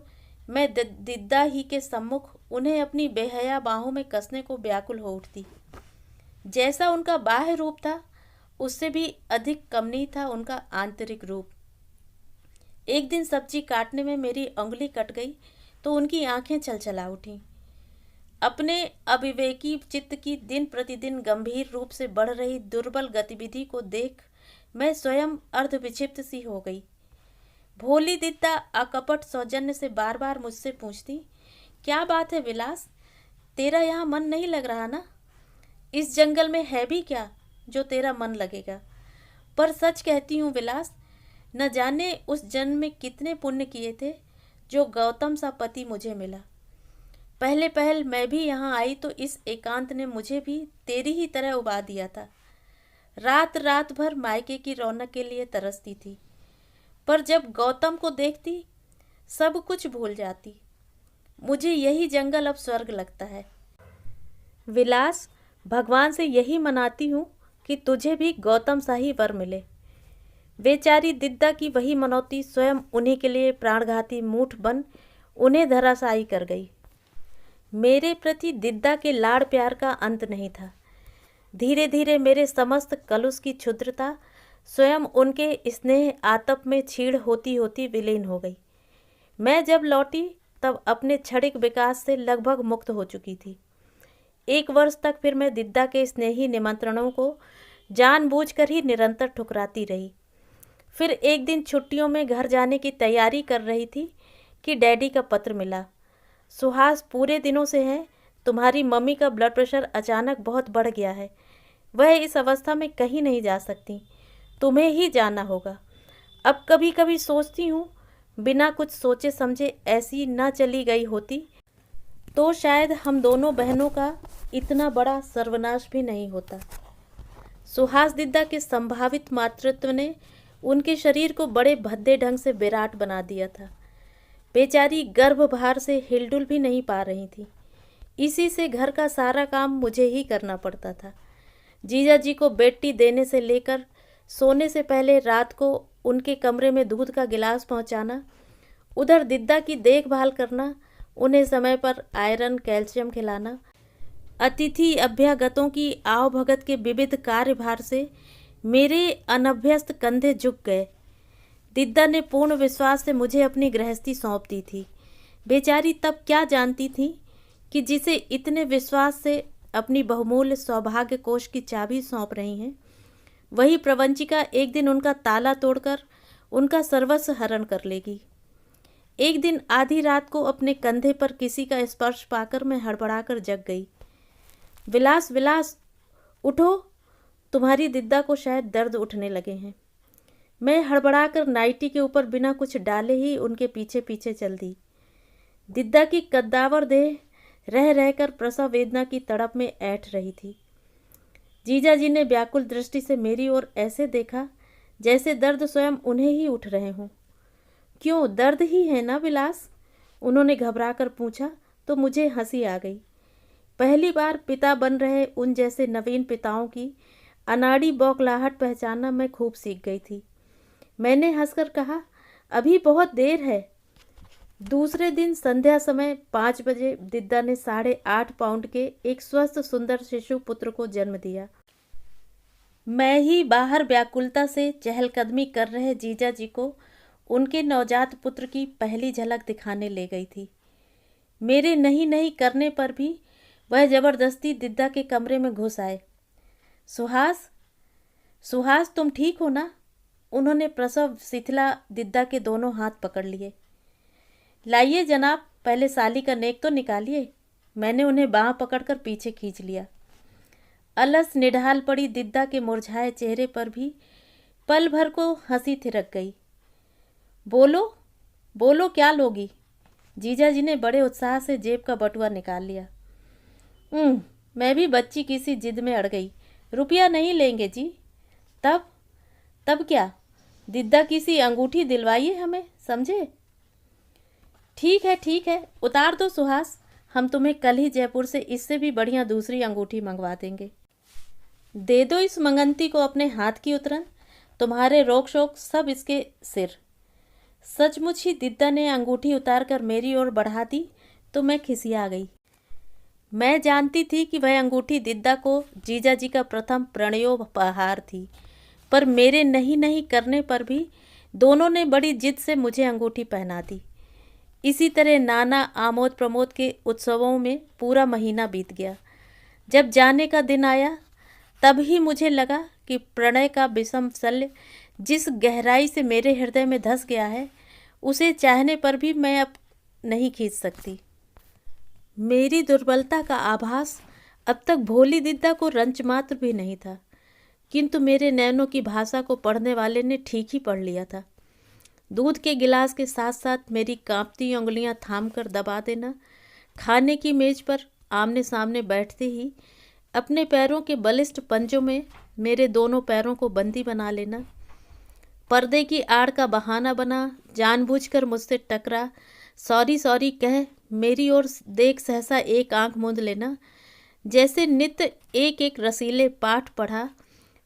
मैं दिद्दा ही के सम्मुख उन्हें अपनी बेहया बाहों में कसने को व्याकुल हो उठती। जैसा उनका बाह्य रूप था उससे भी अधिक कमनीय था उनका आंतरिक रूप। एक दिन सब्जी काटने में मेरी अंगुली कट गई तो उनकी आंखें छलछला उठीं। अपने अविवेकी चित्त की दिन प्रतिदिन गंभीर रूप से बढ़ रही दुर्बल गतिविधि को देख मैं स्वयं अर्धविक्षिप्त सी हो गई। भोली दिद्दा अकपट सौजन्य से बार बार मुझसे पूछती, क्या बात है विलास, तेरा यहाँ मन नहीं लग रहा ना? इस जंगल में है भी क्या जो तेरा मन लगेगा? पर सच कहती हूँ विलास, न जाने उस जन्म में कितने पुण्य किए थे जो गौतम सा पति मुझे मिला। पहले पहल मैं भी यहाँ आई तो इस एकांत ने मुझे भी तेरी ही तरह उबा दिया था। रात रात भर मायके की रौनक के लिए तरसती थी, पर जब गौतम को देखती सब कुछ भूल जाती। मुझे यही जंगल अब स्वर्ग लगता है विलास। भगवान से यही मनाती हूँ कि तुझे भी गौतम सा ही वर मिले। बेचारी दिद्दा की वही मनौती स्वयं उन्हीं के लिए प्राणघाती मूठ बन उन्हें धराशायी कर गई। मेरे प्रति दिद्दा के लाड़ प्यार का अंत नहीं था। धीरे धीरे मेरे समस्त कलुष की क्षुद्रता स्वयं उनके स्नेह आतप में छीड़ होती होती विलीन हो गई। मैं जब लौटी तब अपने क्षणिक विकास से लगभग मुक्त हो चुकी थी। 1 वर्ष तक फिर मैं दिद्दा के स्नेही निमंत्रणों को जानबूझकर ही निरंतर ठुकराती रही। फिर एक दिन छुट्टियों में घर जाने की तैयारी कर रही थी कि डैडी का पत्र मिला। सुहास पूरे दिनों से है, तुम्हारी मम्मी का ब्लड प्रेशर अचानक बहुत बढ़ गया है। वह इस अवस्था में कहीं नहीं जा सकती, तुम्हें ही जाना होगा। अब कभी कभी सोचती हूँ बिना कुछ सोचे समझे ऐसी न चली गई होती तो शायद हम दोनों बहनों का इतना बड़ा सर्वनाश भी नहीं होता। सुहास दिद्दा के संभावित मातृत्व ने उनके शरीर को बड़े भद्दे ढंग से विराट बना दिया था। बेचारी गर्भभार से हिलडुल भी नहीं पा रही थी। इसी से घर का सारा काम मुझे ही करना पड़ता था। जीजा जी को बेटी देने से लेकर सोने से पहले रात को उनके कमरे में दूध का गिलास पहुंचाना, उधर दिद्दा की देखभाल करना, उन्हें समय पर आयरन कैल्शियम खिलाना, अतिथि अभ्यागतों की आवभगत के विविध कार्यभार से मेरे अनभ्यस्त कंधे झुक गए। दिद्दा ने पूर्ण विश्वास से मुझे अपनी गृहस्थी सौंप दी थी। बेचारी तब क्या जानती थी कि जिसे इतने विश्वास से अपनी बहुमूल्य सौभाग्य कोष की चाबी सौंप रही हैं, वही प्रवंचिका एक दिन उनका ताला तोड़कर उनका सर्वस्व हरण कर लेगी। एक दिन आधी रात को अपने कंधे पर किसी का स्पर्श पाकर मैं हड़बड़ाकर जग गई। विलास विलास उठो, तुम्हारी दिद्दा को शायद दर्द उठने लगे हैं। मैं हड़बड़ाकर नाइटी के ऊपर बिना कुछ डाले ही उनके पीछे पीछे चल दी। दिद्दा की कद्दावर देह रह रहकर प्रसव वेदना की तड़प में ऐंठ रही थी। जीजा जी ने व्याकुल दृष्टि से मेरी ओर ऐसे देखा जैसे दर्द स्वयं उन्हें ही उठ रहे हों। क्यों, दर्द ही है ना विलास? उन्होंने घबराकर पूछा तो मुझे हंसी आ गई। पहली बार पिता बन रहे उन जैसे नवीन पिताओं की अनाड़ी बौखलाहट पहचानना मैं खूब सीख गई थी। मैंने हंसकर कहा, अभी बहुत देर है। दूसरे दिन संध्या समय 5 बजे दिद्दा ने 8.5 पाउंड के एक स्वस्थ सुंदर शिशु पुत्र को जन्म दिया। मैं ही बाहर व्याकुलता से चहलकदमी कर रहे जीजा जी को उनके नवजात पुत्र की पहली झलक दिखाने ले गई थी। मेरे नहीं नहीं करने पर भी वह जबरदस्ती दिद्दा के कमरे में घुस आए। सुहास, सुहास तुम ठीक हो ना? उन्होंने प्रसव शिथिला दिद्दा के दोनों हाथ पकड़ लिए। लाइए जनाब, पहले साली का नेक तो निकालिए। मैंने उन्हें बाँह पकड़कर पीछे खींच लिया। अलस निढाल पड़ी दिद्दा के मुरझाए चेहरे पर भी पल भर को हंसी थिरक गई। बोलो बोलो, क्या लोगी? जीजा जी ने बड़े उत्साह से जेब का बटुआ निकाल लिया। मैं भी बच्ची किसी जिद में अड़ गई। रुपया नहीं लेंगे जी। तब तब क्या? दिद्दा किसी अंगूठी दिलवाइए हमें, समझे? ठीक है, उतार दो सुहास, हम तुम्हें कल ही जयपुर से इससे भी बढ़िया दूसरी अंगूठी मंगवा देंगे। दे दो इस मंगंती को अपने हाथ की उतरन, तुम्हारे रोक शोक सब इसके सिर। सचमुच ही दिद्दा ने अंगूठी उतारकर मेरी ओर बढ़ा दी तो मैं खिसिया गई। मैं जानती थी कि वह अंगूठी दिद्दा को जीजा जी का प्रथम प्रणयोपहार थी, पर मेरे नहीं करने पर भी दोनों ने बड़ी जिद से मुझे अंगूठी पहना दी। इसी तरह नाना आमोद प्रमोद के उत्सवों में पूरा महीना बीत गया। जब जाने का दिन आया तब ही मुझे लगा कि प्रणय का विषम शल्य जिस गहराई से मेरे हृदय में धंस गया है, उसे चाहने पर भी मैं अब नहीं खींच सकती। मेरी दुर्बलता का आभास अब तक भोली दिद्दा को रंच मात्र भी नहीं था, किंतु मेरे नैनों की भाषा को पढ़ने वाले ने ठीक ही पढ़ लिया था। दूध के गिलास के साथ साथ मेरी कांपती उंगलियां थामकर दबा देना, खाने की मेज पर आमने सामने बैठते ही अपने पैरों के बलिष्ठ पंजों में मेरे दोनों पैरों को बंदी बना लेना, पर्दे की आड़ का बहाना बना जानबूझकर मुझसे टकरा सॉरी कह मेरी ओर देख सहसा एक आंख मूंद लेना, जैसे नित्य एक रसीले पाठ पढ़ा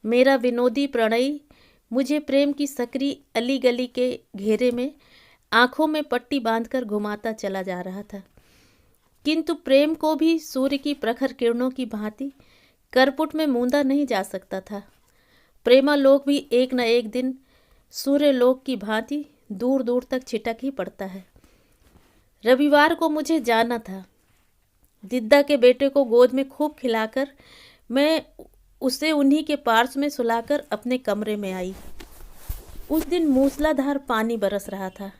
मेरा विनोदी प्रणयी मुझे प्रेम की सकरी अली गली के घेरे में आंखों में पट्टी बांधकर घुमाता चला जा रहा था। किंतु प्रेम को भी सूर्य की प्रखर किरणों की भांति करपुट में मूंदा नहीं जा सकता था। प्रेमालोक भी एक न एक दिन सूर्यलोक की भांति दूर दूर तक छिटक ही पड़ता है। रविवार को मुझे जाना था। दिद्दा के बेटे को गोद में खूब खिलाकर मैं उसे उन्हीं के पार्श्व में सुलाकर अपने कमरे में आई। उस दिन मूसलाधार पानी बरस रहा था।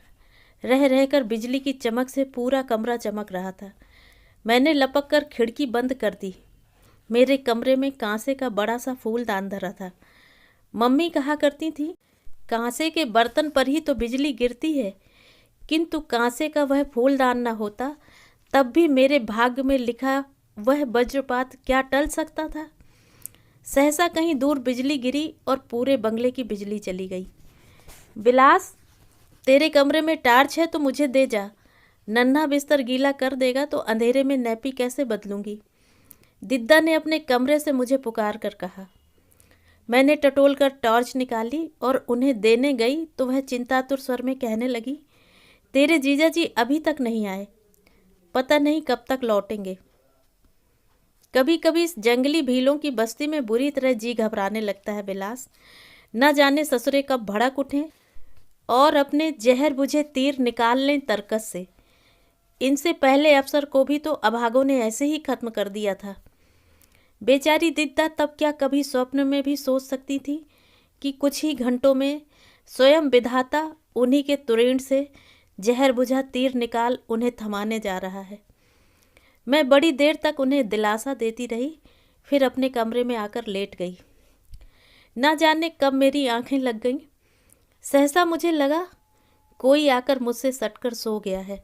रह रहकर बिजली की चमक से पूरा कमरा चमक रहा था। मैंने लपक कर खिड़की बंद कर दी। मेरे कमरे में कांसे का बड़ा सा फूलदान धरा था। मम्मी कहा करती थी, कांसे के बर्तन पर ही तो बिजली गिरती है, किंतु कांसे का वह फूलदान न होता तब भी मेरे भाग्य में लिखा वह वज्रपात क्या टल सकता था। सहसा कहीं दूर बिजली गिरी और पूरे बंगले की बिजली चली गई। विलास, तेरे कमरे में टार्च है तो मुझे दे जा। नन्हा बिस्तर गीला कर देगा तो अंधेरे में नैपी कैसे बदलूंगी? दिद्दा ने अपने कमरे से मुझे पुकार कर कहा। मैंने टटोल कर टॉर्च निकाली और उन्हें देने गई तो वह चिंतातुर स्वर में कहने लगी, तेरे जीजा जी अभी तक नहीं आए, पता नहीं कब तक लौटेंगे। कभी कभी इस जंगली भीलों की बस्ती में बुरी तरह जी घबराने लगता है विलास। न जाने ससुरे कब भड़क उठें और अपने जहर बुझे तीर निकाल लें तरकस से। इनसे पहले अफसर को भी तो अभागों ने ऐसे ही खत्म कर दिया था। बेचारी दिद्दा तब क्या कभी स्वप्न में भी सोच सकती थी कि कुछ ही घंटों में स्वयं विधाता उन्हीं के तुरीण से जहर बुझा तीर निकाल उन्हें थमाने जा रहा है। मैं बड़ी देर तक उन्हें दिलासा देती रही, फिर अपने कमरे में आकर लेट गई। न जाने कब मेरी आंखें लग गईं। सहसा मुझे लगा कोई आकर मुझसे सटकर सो गया है।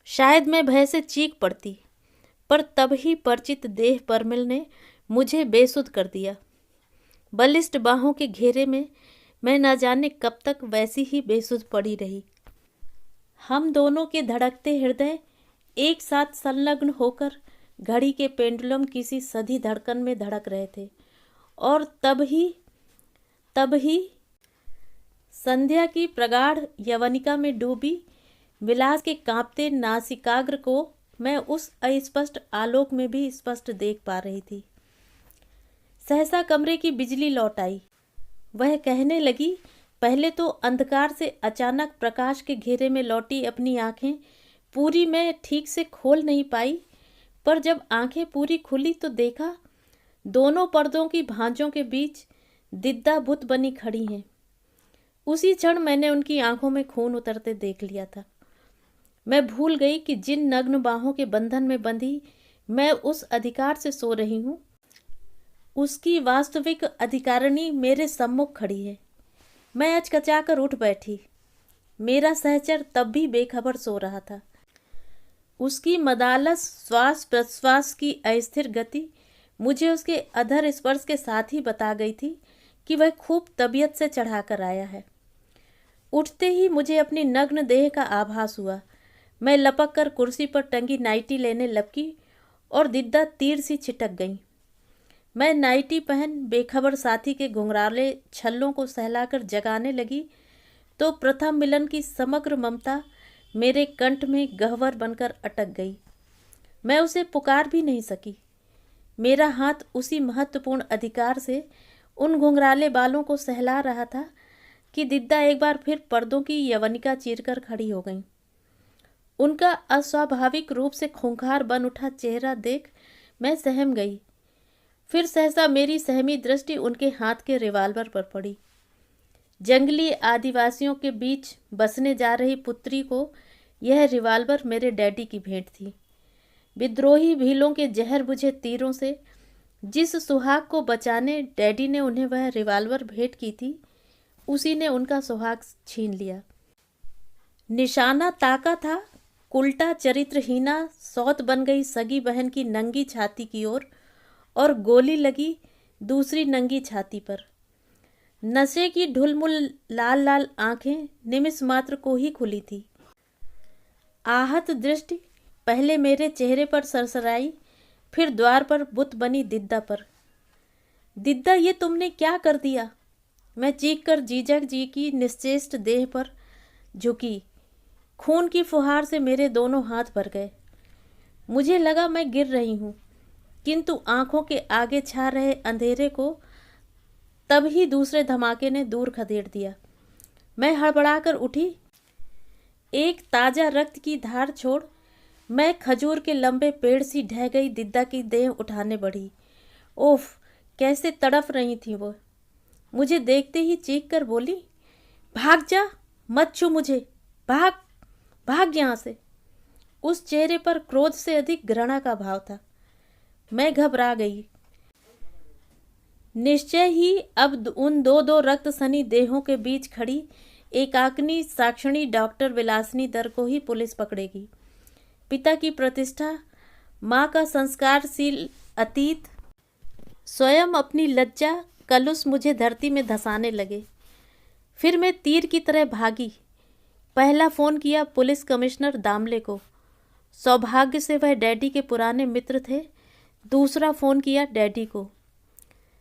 शायद मैं भय से चीख पड़ती, पर तब ही परिचित देह परमिल ने मुझे बेसुध कर दिया। बलिष्ठ बाहों के घेरे में मैं न जाने कब तक वैसी ही बेसुध पड़ी रही। हम दोनों के धड़कते हृदय एक साथ संलग्न होकर घड़ी के पेंडुलम किसी सधी धड़कन में धड़क रहे थे, और तब ही संध्या की प्रगाढ़ यवनिका में डूबी विलास के कांपते नासिकाग्र को मैं उस अस्पष्ट आलोक में भी स्पष्ट देख पा रही थी। सहसा कमरे की बिजली लौट आई। वह कहने लगी, पहले तो अंधकार से अचानक प्रकाश के घेरे में लौटी अपनी आंखें पूरी मैं ठीक से खोल नहीं पाई, पर जब आंखें पूरी खुली तो देखा दोनों पर्दों की भांजों के बीच दिद्दा बुत बनी खड़ी हैं। उसी क्षण मैंने उनकी आंखों में खून उतरते देख लिया था। मैं भूल गई कि जिन नग्न बाहों के बंधन में बंधी मैं उस अधिकार से सो रही हूँ, उसकी वास्तविक अधिकारिणी मेरे सम्मुख खड़ी है। मैं अचकचाकर उठ बैठी। मेरा सहचर तब भी बेखबर सो रहा था। उसकी मदालस श्वास प्रश्वास की अस्थिर गति मुझे उसके अधर स्पर्श के साथ ही बता गई थी कि वह खूब तबीयत से चढ़ाकर आया है। उठते ही मुझे अपनी नग्न देह का आभास हुआ। मैं लपक कर कुर्सी पर टंगी नाइटी लेने लपकी और दिद्दा तीर सी छिटक गई। मैं नाइटी पहन बेखबर साथी के घुंघराले छल्लों को सहलाकर जगाने लगी तो प्रथम मिलन की समग्र ममता मेरे कंठ में गह्वर बनकर अटक गई। मैं उसे पुकार भी नहीं सकी। मेरा हाथ उसी महत्वपूर्ण अधिकार से उन घुंघराले बालों को सहला रहा था कि दिद्दा एक बार फिर पर्दों की यवनिका चीरकर खड़ी हो गई। उनका अस्वाभाविक रूप से खूंखार बन उठा चेहरा देख मैं सहम गई। फिर सहसा मेरी सहमी दृष्टि उनके हाथ के रिवाल्वर पर पड़ी। जंगली आदिवासियों के बीच बसने जा रही पुत्री को यह रिवाल्वर मेरे डैडी की भेंट थी। विद्रोही भीलों के जहर बुझे तीरों से जिस सुहाग को बचाने डैडी ने उन्हें वह रिवाल्वर भेंट की थी, उसी ने उनका सुहाग छीन लिया। निशाना ताका था उल्टा चरित्रहीना सौत बन गई सगी बहन की नंगी छाती की ओर और गोली लगी दूसरी नंगी छाती पर। नशे की ढुलमुल लाल लाल आंखें निमिष मात्र को ही खुली थी। आहत दृष्टि पहले मेरे चेहरे पर सरसराई, फिर द्वार पर बुत बनी दिद्दा पर। दिद्दा, ये तुमने क्या कर दिया? मैं चीख कर जीजक जी की निश्चेष्ट देह पर झुकी। खून की फुहार से मेरे दोनों हाथ भर गए। मुझे लगा मैं गिर रही हूँ, किंतु आंखों के आगे छा रहे अंधेरे को तभी दूसरे धमाके ने दूर खदेड़ दिया। मैं हड़बड़ाकर उठी। एक ताज़ा रक्त की धार छोड़ मैं खजूर के लंबे पेड़ सी ढह गई दिद्दा की देह उठाने बढ़ी। ओफ, कैसे तड़फ रही थी वो। मुझे देखते ही चीख कर बोली, भाग जा, मत छू मुझे, भाग भाग यहाँ से। उस चेहरे पर क्रोध से अधिक घृणा का भाव था। मैं घबरा गई। निश्चय ही अब उन दो दो रक्त सनी देहों के बीच खड़ी एकाकिनी साक्षिणी डॉक्टर विलासिनी दर को ही पुलिस पकड़ेगी। पिता की प्रतिष्ठा, माँ का संस्कारशील अतीत, स्वयं अपनी लज्जा कलुष मुझे धरती में धंसाने लगे। फिर मैं तीर की तरह भागी। पहला फ़ोन किया पुलिस कमिश्नर दामले को। सौभाग्य से वह डैडी के पुराने मित्र थे। दूसरा फ़ोन किया डैडी को।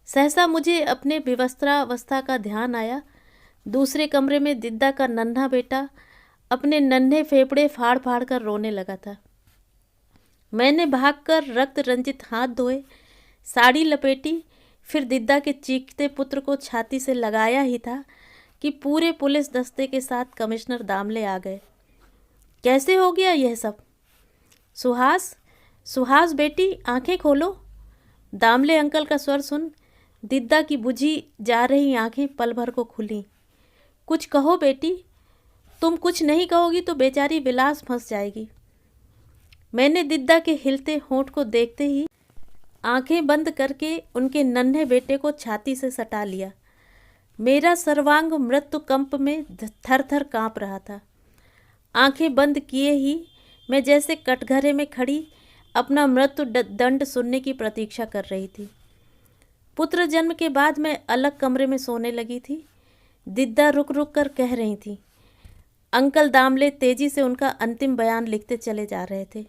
सहसा मुझे अपने विवस्त्रावस्था का ध्यान आया। दूसरे कमरे में दिद्दा का नन्हा बेटा अपने नन्हे फेफड़े फाड़ फाड़ कर रोने लगा था। मैंने भागकर रक्त रंजित हाथ धोए, साड़ी लपेटी, फिर दिद्दा के चीखते पुत्र को छाती से लगाया ही था कि पूरे पुलिस दस्ते के साथ कमिश्नर दामले आ गए। कैसे हो गया यह सब? सुहास, सुहास बेटी, आंखें खोलो। दामले अंकल का स्वर सुन दिद्दा की बुझी जा रही आंखें पल भर को खुली। कुछ कहो बेटी, तुम कुछ नहीं कहोगी तो बेचारी विलास फंस जाएगी। मैंने दिद्दा के हिलते होंठ को देखते ही आंखें बंद करके उनके नन्हे बेटे को छाती से सटा लिया। मेरा सर्वांग मृत्यु कंप में थर थर काँप रहा था। आंखें बंद किए ही मैं जैसे कटघरे में खड़ी अपना मृत्यु दंड सुनने की प्रतीक्षा कर रही थी। पुत्र जन्म के बाद मैं अलग कमरे में सोने लगी थी। दिद्दा रुक रुक कर कह रही थी। अंकल दामले तेजी से उनका अंतिम बयान लिखते चले जा रहे थे।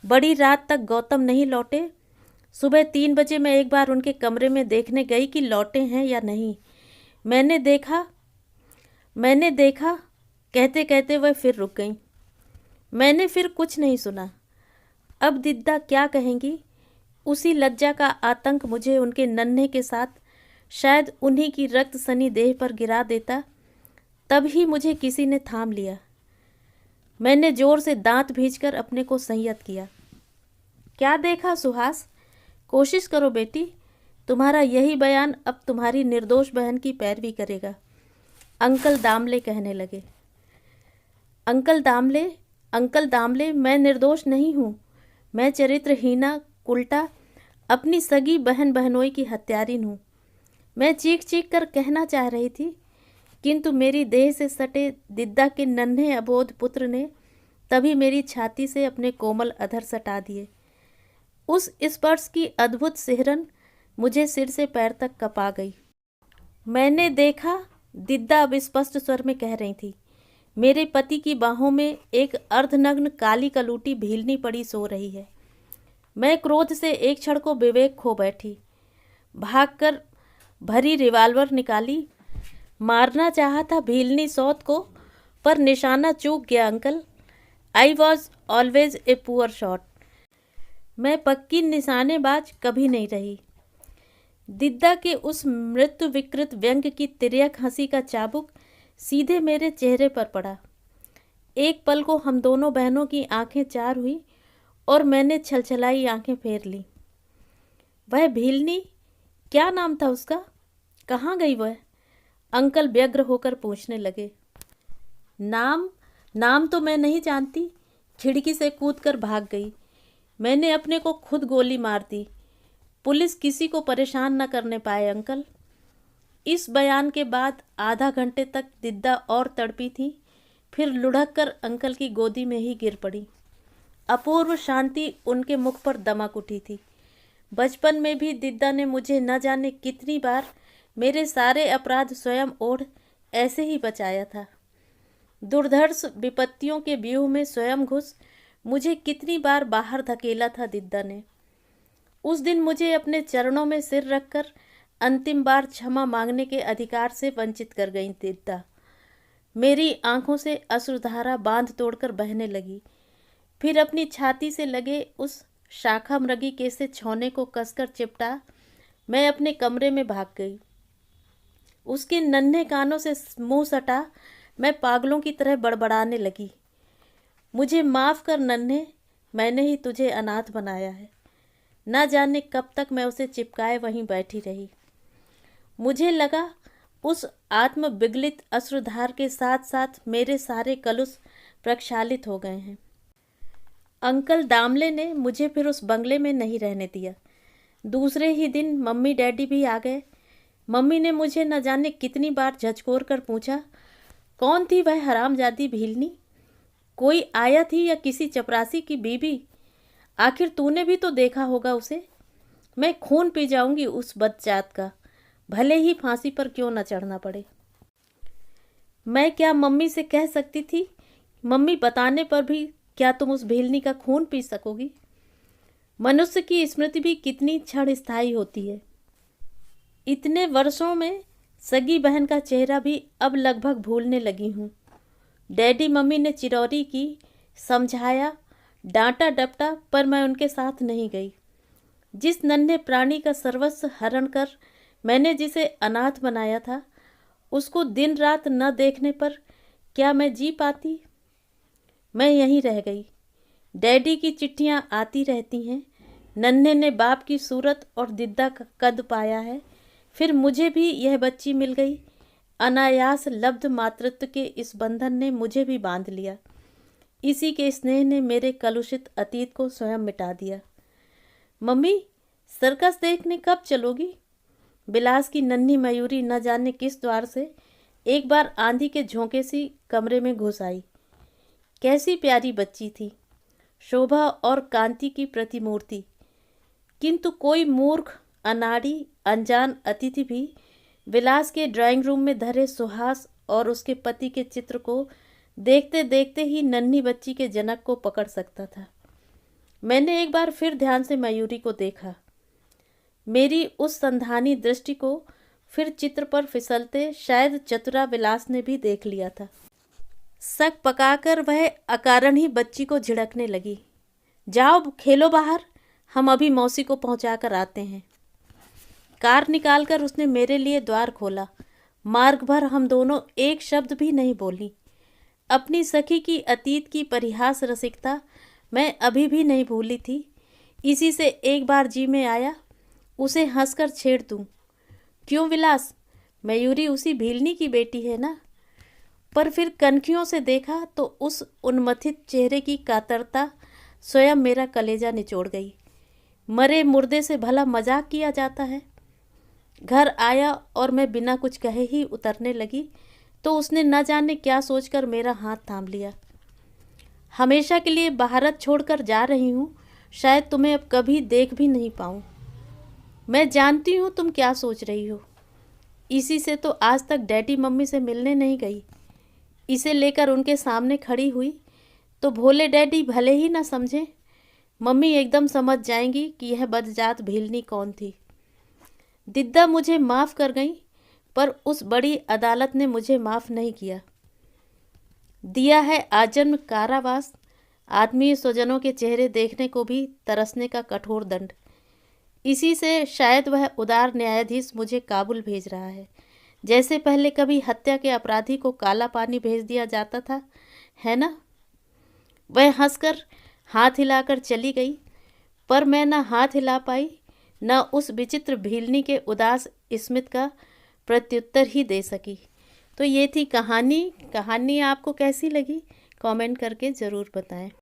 बड़ी रात तक गौतम नहीं लौटे। सुबह 3 बजे मैं एक बार उनके कमरे में देखने गई कि लौटे हैं या नहीं। मैंने देखा कहते कहते वह फिर रुक गई। मैंने फिर कुछ नहीं सुना। अब दिद्दा क्या कहेंगी, उसी लज्जा का आतंक मुझे उनके नन्हे के साथ शायद उन्हीं की रक्त सनी देह पर गिरा देता। तब ही मुझे किसी ने थाम लिया। मैंने जोर से दांत भींचकर अपने को संयत किया। क्या देखा सुहास? कोशिश करो बेटी, तुम्हारा यही बयान अब तुम्हारी निर्दोष बहन की पैरवी करेगा, अंकल दामले कहने लगे। अंकल दामले, अंकल दामले, मैं निर्दोष नहीं हूँ। मैं चरित्रहीना, उल्टा अपनी सगी बहन बहनोई की हत्यारिन हूँ। मैं चीख चीख कर कहना चाह रही थी, किंतु मेरी देह से सटे दिद्दा के नन्हे अबोध पुत्र ने तभी मेरी छाती से अपने कोमल अधर सटा दिए। उस स्पर्श की अद्भुत सिहरन मुझे सिर से पैर तक कपा गई। मैंने देखा, दिद्दा अब स्पष्ट स्वर में कह रही थी, मेरे पति की बाहों में एक अर्धनग्न काली कलूटी भीलनी पड़ी सो रही है। मैं क्रोध से एक क्षण को विवेक खो बैठी। भागकर भरी रिवाल्वर निकाली, मारना चाहा था भीलनी सौत को, पर निशाना चूक गया uncle. I was always a poor shot. मैं पक्की निशानेबाज कभी नहीं रही। दिद्दा के उस मृत्यु विकृत व्यंग की तिर्यक हंसी का चाबुक सीधे मेरे चेहरे पर पड़ा। एक पल को हम दोनों बहनों की आंखें चार हुई और मैंने छलछलाई आंखें फेर ली। वह भीलनी, क्या नाम था उसका? कहाँ गई वह? अंकल व्यग्र होकर पूछने लगे। नाम तो मैं नहीं जानती। खिड़की से कूदकर भाग गई। मैंने अपने को खुद गोली मार दी। पुलिस किसी को परेशान न करने पाए अंकल। इस बयान के बाद आधा घंटे तक दिद्दा और तड़पी थी, फिर लुढ़क कर अंकल की गोदी में ही गिर पड़ी। अपूर्व शांति उनके मुख पर दमक उठी थी। बचपन में भी दिद्दा ने मुझे न जाने कितनी बार मेरे सारे अपराध स्वयं ओढ़ ऐसे ही बचाया था। दुर्धर्ष विपत्तियों के व्यूह में स्वयं घुस मुझे कितनी बार बाहर धकेला था दिद्दा ने। उस दिन मुझे अपने चरणों में सिर रखकर अंतिम बार क्षमा मांगने के अधिकार से वंचित कर गई दिद्दा। मेरी आंखों से अश्रुधारा बांध तोड़कर बहने लगी। फिर अपनी छाती से लगे उस शाखा मृगी के से छौने को कसकर चिपटा मैं अपने कमरे में भाग गई। उसके नन्हे कानों से मुंह सटा मैं पागलों की तरह बड़बड़ाने लगी, मुझे माफ़ कर नन्हे, मैंने ही तुझे अनाथ बनाया है। न जाने कब तक मैं उसे चिपकाए वहीं बैठी रही। मुझे लगा उस आत्म विगलित अश्रुधार के साथ साथ मेरे सारे कलुष प्रक्षालित हो गए हैं। अंकल दामले ने मुझे फिर उस बंगले में नहीं रहने दिया। दूसरे ही दिन मम्मी डैडी भी आ गए। मम्मी ने मुझे न जाने कितनी बार झकझोर कर पूछा, कौन थी वह हरामजादी भीलनी? कोई आया थी या किसी चपरासी की बीबी? आखिर तूने भी तो देखा होगा उसे। मैं खून पी जाऊंगी उस बदजात का, भले ही फांसी पर क्यों न चढ़ना पड़े। मैं क्या मम्मी से कह सकती थी, मम्मी बताने पर भी क्या तुम उस भीलनी का खून पी सकोगी? मनुष्य की स्मृति भी कितनी क्षण स्थायी होती है। इतने वर्षों में सगी बहन का चेहरा भी अब लगभग भूलने लगी हूँ। डैडी मम्मी ने चिरौरी की, समझाया, डांटा डपटा, पर मैं उनके साथ नहीं गई। जिस नन्हे प्राणी का सर्वस्व हरण कर मैंने जिसे अनाथ बनाया था, उसको दिन रात न देखने पर क्या मैं जी पाती? मैं यहीं रह गई। डैडी की चिट्ठियाँ आती रहती हैं। नन्हे ने बाप की सूरत और दिद्दा का कद पाया है। फिर मुझे भी यह बच्ची मिल गई। अनायास लब्ध मातृत्व के इस बंधन ने मुझे भी बांध लिया। इसी के स्नेह ने मेरे कलुषित अतीत को स्वयं मिटा दिया। मम्मी, सर्कस देखने कब चलोगी? बिलास की नन्ही मयूरी न जाने किस द्वार से एक बार आंधी के झोंके सी कमरे में घुस आई। कैसी प्यारी बच्ची थी, शोभा और कांति की प्रतिमूर्ति। किंतु कोई मूर्ख, अनाड़ी, अनजान अतिथि भी विलास के ड्राइंग रूम में धरे सुहास और उसके पति के चित्र को देखते देखते ही नन्ही बच्ची के जनक को पकड़ सकता था। मैंने एक बार फिर ध्यान से मयूरी को देखा। मेरी उस संधानी दृष्टि को फिर चित्र पर फिसलते शायद चतुरा विलास ने भी देख लिया था। शक पकाकर वह अकारण ही बच्ची को झिड़कने लगी। जाओ खेलो बाहर, हम अभी मौसी को पहुंचा कर आते हैं। कार निकालकर उसने मेरे लिए द्वार खोला। मार्ग भर हम दोनों एक शब्द भी नहीं बोली। अपनी सखी की अतीत की परिहास रसिकता मैं अभी भी नहीं भूली थी। इसी से एक बार जी में आया उसे हंसकर छेड़ दूं। क्यों विलास, मयूरी उसी भीलनी की बेटी है ना? पर फिर कनखियों से देखा तो उस उन्मथित चेहरे की कातरता स्वयं मेरा कलेजा निचोड़ गई। मरे मुर्दे से भला मजाक किया जाता है। घर आया और मैं बिना कुछ कहे ही उतरने लगी तो उसने न जाने क्या सोचकर मेरा हाथ थाम लिया। हमेशा के लिए भारत छोड़कर जा रही हूँ, शायद तुम्हें अब कभी देख भी नहीं पाऊँ। मैं जानती हूँ तुम क्या सोच रही हो। इसी से तो आज तक डैडी मम्मी से मिलने नहीं गई। इसे लेकर उनके सामने खड़ी हुई तो भोले डैडी भले ही ना समझें, मम्मी एकदम समझ जाएंगी कि यह बदजात भीलनी कौन थी। दिद्दा मुझे माफ़ कर गई, पर उस बड़ी अदालत ने मुझे माफ़ नहीं किया। दिया है आजन्म कारावास, आदमी स्वजनों के चेहरे देखने को भी तरसने का कठोर दंड। इसी से शायद वह उदार न्यायाधीश मुझे काबुल भेज रहा है, जैसे पहले कभी हत्या के अपराधी को काला पानी भेज दिया जाता था, है ना। वह हंसकर हाथ हिलाकर चली गई, पर मैं न हाथ हिला पाई न उस विचित्र भीलनी के उदास स्मित का प्रत्युत्तर ही दे सकी। तो ये थी कहानी। कहानी आपको कैसी लगी कमेंट करके ज़रूर बताएं।